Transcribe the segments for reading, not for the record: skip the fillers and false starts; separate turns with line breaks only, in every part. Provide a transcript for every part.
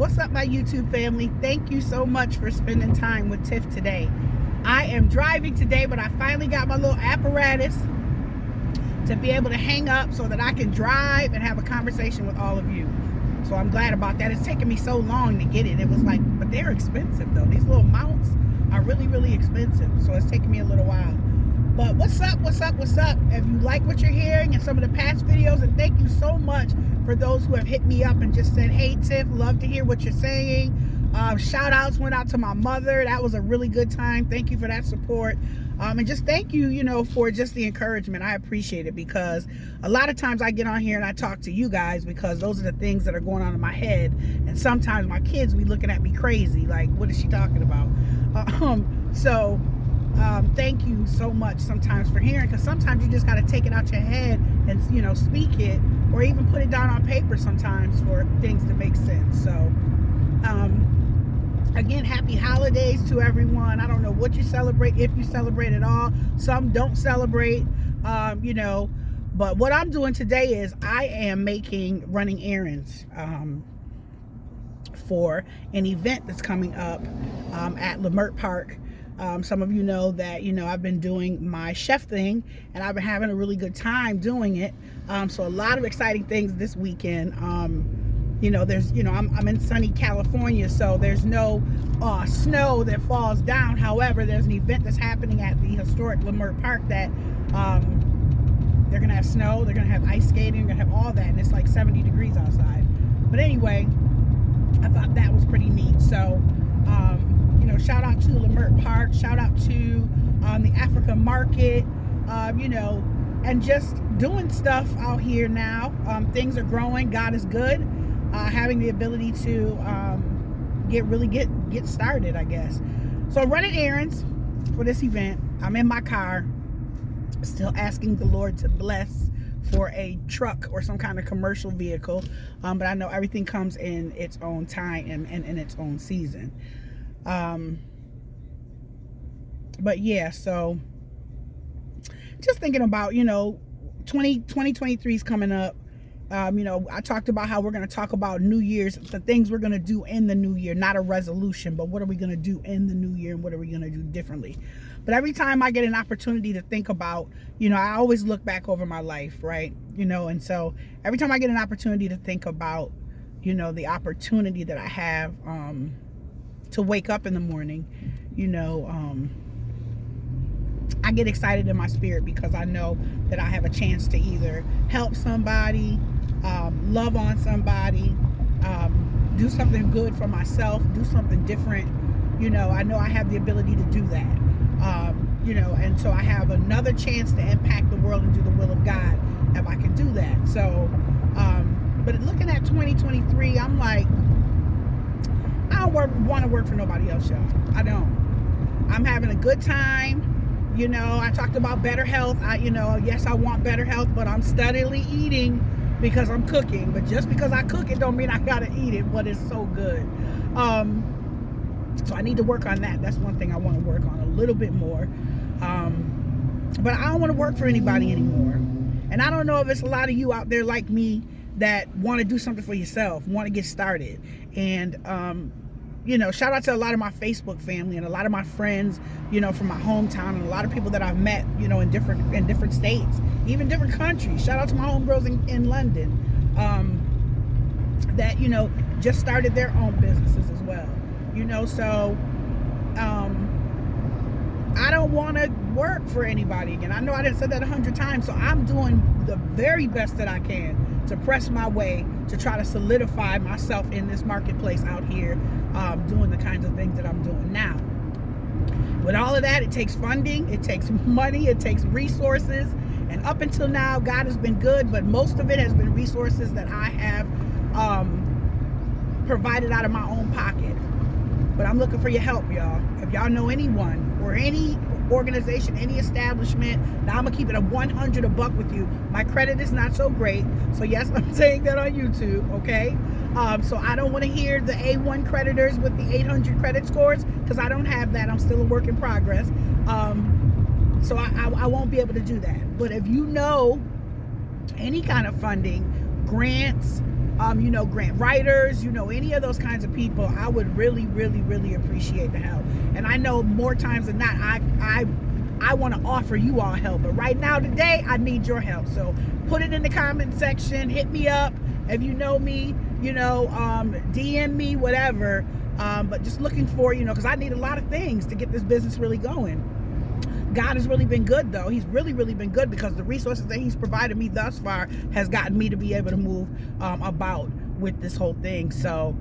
What's up, my YouTube family? Thank you so much for spending time with Tiff today. I am driving today, but I finally got my little apparatus to be able to hang up so that I can drive and have a conversation with all of you. So I'm glad about that. It's taken me so long to get it. It was like, but they're expensive though. These little mounts are really, really expensive. So it's taken me a little while. But what's up, what's up, what's up? If you like what you're hearing and some of the past videos, and thank you so much for those who have hit me up and just said, hey Tiff, love to hear what you're saying. Shout outs went out to my mother. That was a really good time. Thank you for that support. And just thank you, for just the encouragement. I appreciate it, because a lot of times I get on here and I talk to you guys because those are the things that are going on in my head. And sometimes my kids be looking at me crazy, like, what is she talking about? Thank you so much sometimes for hearing, because sometimes you just got to take it out your head and, speak it, or even put it down on paper sometimes for things to make sense. So, again, happy holidays to everyone. I don't know what you celebrate, if you celebrate at all. Some don't celebrate, but what I'm doing today is I am running errands for an event that's coming up at Leimert Park. Some of you know that, I've been doing my chef thing, and I've been having a really good time doing it. So a lot of exciting things this weekend. There's, I'm in sunny California, so there's no snow that falls down. However, there's an event that's happening at the historic Leimert Park that they're going to have snow, they're going to have ice skating, they're going to have all that, and it's like 70 degrees outside. But anyway, I thought that was pretty neat. So, shout out to Leimert Park, shout out to the Africa Market, and just doing stuff out here now. Things are growing. God is good. Having the ability to get started, I guess. So running errands for this event. I'm in my car, still asking the Lord to bless for a truck or some kind of commercial vehicle. But I know everything comes in its own time and in its own season. But yeah, so just thinking about, 2023 is coming up. I talked about how we're going to talk about New Year's, the things we're going to do in the new year, not a resolution, but what are we going to do in the new year and what are we going to do differently? But every time I get an opportunity to think about, I always look back over my life, right? And so every time I get an opportunity to think about, the opportunity that I have to wake up in the morning, I get excited in my spirit, because I know that I have a chance to either help somebody, love on somebody, do something good for myself, do something different. I know I have the ability to do that. And so I have another chance to impact the world and do the will of God if I can do that. So, but looking at 2023, I'm like, I don't want to work for nobody else, y'all. I don't. I'm having a good time. I talked about better health. Yes, I want better health, but I'm steadily eating because I'm cooking. But just because I cook it don't mean I gotta eat it, but it's so good. So I need to work on that. That's one thing I want to work on a little bit more. But I don't want to work for anybody anymore. And I don't know if it's a lot of you out there like me that want to do something for yourself, want to get started. And shout out to a lot of my Facebook family and a lot of my friends, from my hometown, and a lot of people that I've met, in different states, even different countries. Shout out to my homegirls in London, that, just started their own businesses as well. So I don't want to work for anybody again. I know I didn't say that 100 times, so I'm doing the very best that I can to press my way to try to solidify myself in this marketplace out here, doing the kinds of things that I'm doing now. With all of that, it takes funding, it takes money, it takes resources, and up until now, God has been good, but most of it has been resources that I have provided out of my own pocket. But I'm looking for your help, y'all. If y'all know anyone or any organization, any establishment, now I'm gonna keep it a 100 a buck with you. My credit is not so great, so yes, I'm saying that on YouTube, okay? So I don't want to hear the A1 creditors with the 800 credit scores, because I don't have that. I'm still a work in progress. So I won't be able to do that. But if you know any kind of funding, grants, grant writers, any of those kinds of people, I would really, really, really appreciate the help. And I know more times than not, I want to offer you all help. But right now, today, I need your help. So put it in the comment section. Hit me up if you know me, DM me, whatever. But just looking for, because I need a lot of things to get this business really going. God has really been good, though. He's really, really been good, because the resources that he's provided me thus far has gotten me to be able to move about with this whole thing. So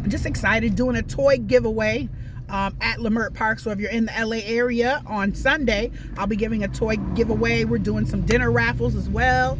just excited, doing a toy giveaway at Leimert Park. So if you're in the LA area on Sunday, I'll be giving a toy giveaway. We're doing some dinner raffles as well.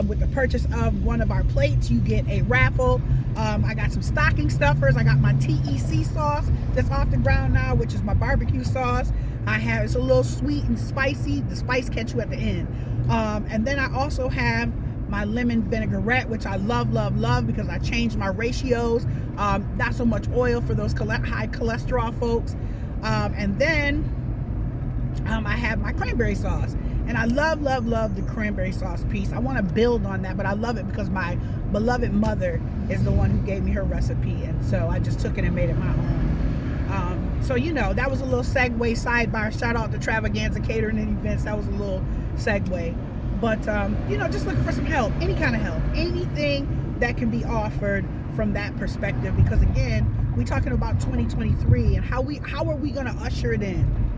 With the purchase of one of our plates, you get a raffle. I got some stocking stuffers. I got my TEC sauce that's off the ground now, which is my barbecue sauce. It's a little sweet and spicy. The spice catch you at the end. And then I also have my lemon vinaigrette, which I love, love, love, because I changed my ratios. Not so much oil for those high cholesterol folks. And then I have my cranberry sauce. And I love, love, love the cranberry sauce piece. I want to build on that, but I love it because my beloved mother is the one who gave me her recipe. And so I just took it and made it my own. So, that was a little segue, sidebar. Shout out to Travaganza Catering and Events. That was a little segue. But, just looking for some help, any kind of help, anything that can be offered from that perspective. Because, again, we're talking about 2023 and how are we going to usher it in?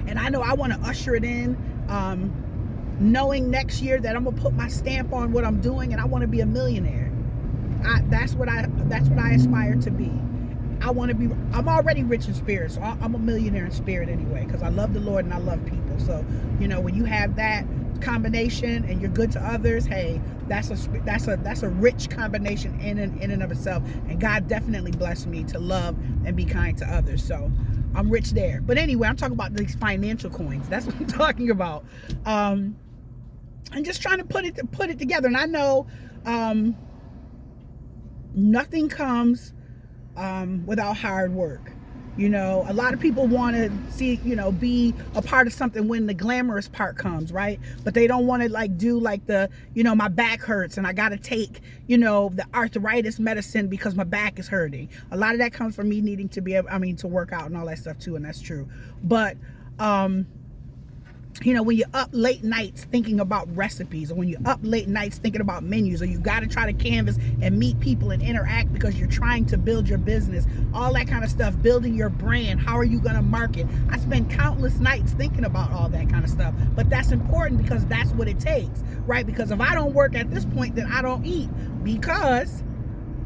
And I know I want to usher it in, knowing next year that I'm gonna put my stamp on what I'm doing, and I want to be a millionaire. That's what I aspire to be. I'm already rich in spirit, so I'm a millionaire in spirit anyway, because I love the Lord and I love people. So when you have that combination and you're good to others, hey, that's a rich combination in and of itself. And God definitely blessed me to love and be kind to others. So I'm rich there. But anyway, I'm talking about these financial coins. That's what I'm talking about. I'm just trying to put it together. And I know nothing comes without hard work. A lot of people want to see, be a part of something when the glamorous part comes, right? But they don't want to do the, my back hurts and I got to take, the arthritis medicine because my back is hurting. A lot of that comes from me needing to be able, to work out and all that stuff too. And that's true. But, when you're up late nights thinking about recipes, or when you're up late nights thinking about menus, or you got to try to canvas and meet people and interact because you're trying to build your business, all that kind of stuff, building your brand, how are you going to market? I spend countless nights thinking about all that kind of stuff, but that's important because that's what it takes, right? Because if I don't work at this point, then I don't eat, because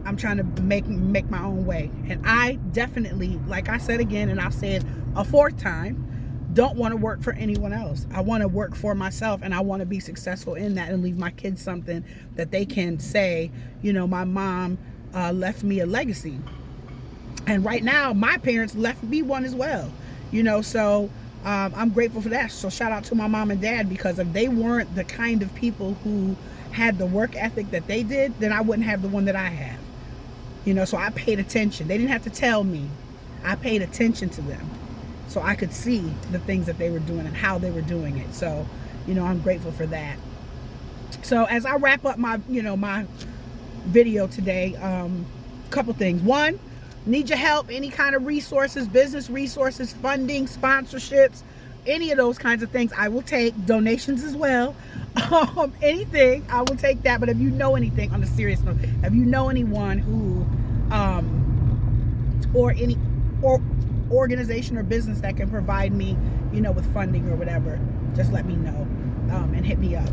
I'm trying to make my own way. And I definitely, like I said again, and I'll say it a fourth time, don't want to work for anyone else. I want to work for myself, and I want to be successful in that and leave my kids something that they can say, my mom left me a legacy. And right now, my parents left me one as well, so I'm grateful for that. So shout out to my mom and dad, because if they weren't the kind of people who had the work ethic that they did, then I wouldn't have the one that I have. So I paid attention. They didn't have to tell me. I paid attention to them, so I could see the things that they were doing and how they were doing it. So, I'm grateful for that. So as I wrap up my, my video today, couple things. One, need your help, any kind of resources, business resources, funding, sponsorships, any of those kinds of things. I will take donations as well. Anything, I will take that. But if you know anything, on a serious note, if you know anyone who, or organization or business that can provide me, with funding or whatever, just let me know, and hit me up.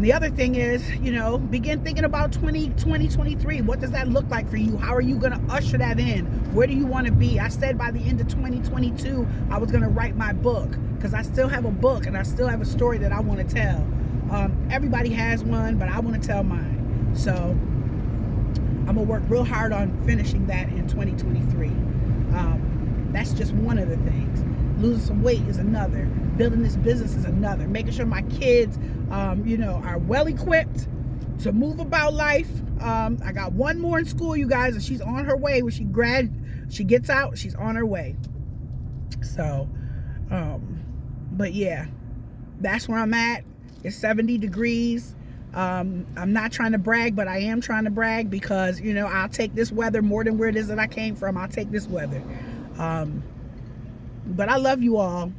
The other thing is, begin thinking about 2023. What does that look like for you? How are you going to usher that in? Where do you want to be? I said by the end of 2022, I was going to write my book, because I still have a book and I still have a story that I want to tell. Everybody has one, but I want to tell mine. So I'm going to work real hard on finishing that in 2023. That's just one of the things. Losing some weight is another. Building this business is another. Making sure my kids, are well equipped to move about life. I got one more in school, you guys, and she's on her way. When she gets out, she's on her way. So, but yeah, that's where I'm at. It's 70 degrees. I'm not trying to brag, but I am trying to brag because, you know, I'll take this weather more than where it is that I came from. I'll take this weather. But I love you all.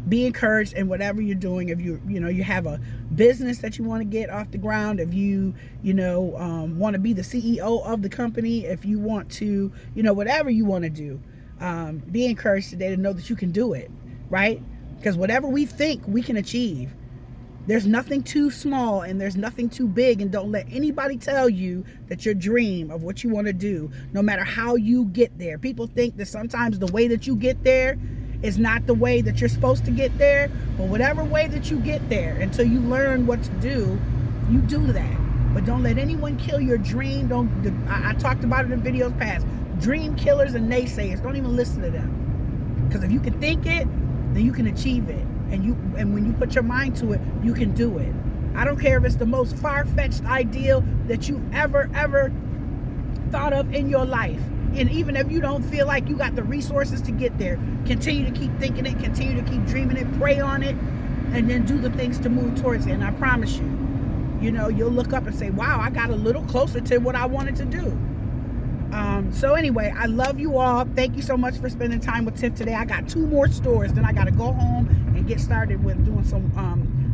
Be encouraged in whatever you're doing. If you have a business that you want to get off the ground, if you want to be the CEO of the company, if you want to, whatever you want to do, be encouraged today to know that you can do it, right? Because whatever we think, we can achieve. There's nothing too small and there's nothing too big, and don't let anybody tell you that your dream of what you want to do, no matter how you get there. People think that sometimes the way that you get there is not the way that you're supposed to get there, but whatever way that you get there, until you learn what to do, you do that. But don't let anyone kill your dream. I talked about it in videos past. Dream killers and naysayers, don't even listen to them. Because if you can think it, then you can achieve it. And when you put your mind to it, you can do it. I don't care if it's the most far-fetched ideal that you've ever thought of in your life. And even if you don't feel like you got the resources to get there, continue to keep thinking it, continue to keep dreaming it, pray on it, and then do the things to move towards it. And I promise you, you'll look up and say, wow, I got a little closer to what I wanted to do. So anyway, I love you all. Thank you so much for spending time with Tiff today. I got 2 more stores, then I got to go home and get started with doing some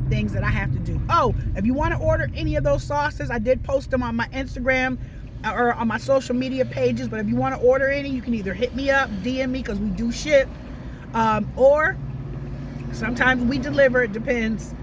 things that I have to do. Oh, if you want to order any of those sauces, I did post them on my Instagram or on my social media pages, but if you want to order any, you can either hit me up, DM me, because we do ship, or sometimes we deliver. It depends.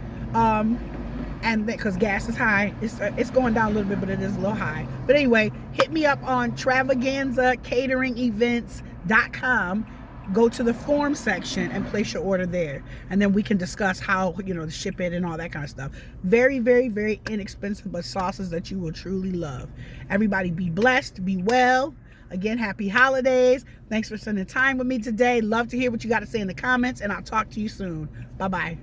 And because gas is high, it's going down a little bit, but it is a little high. But anyway, hit me up on travaganzacateringevents.com. Go to the form section and place your order there, and then we can discuss how to ship it and all that kind of stuff. Very, very, very inexpensive, but sauces that you will truly love. Everybody be blessed, be well. Again, happy holidays. Thanks for spending time with me today. Love to hear what you got to say in the comments, and I'll talk to you soon. Bye-bye.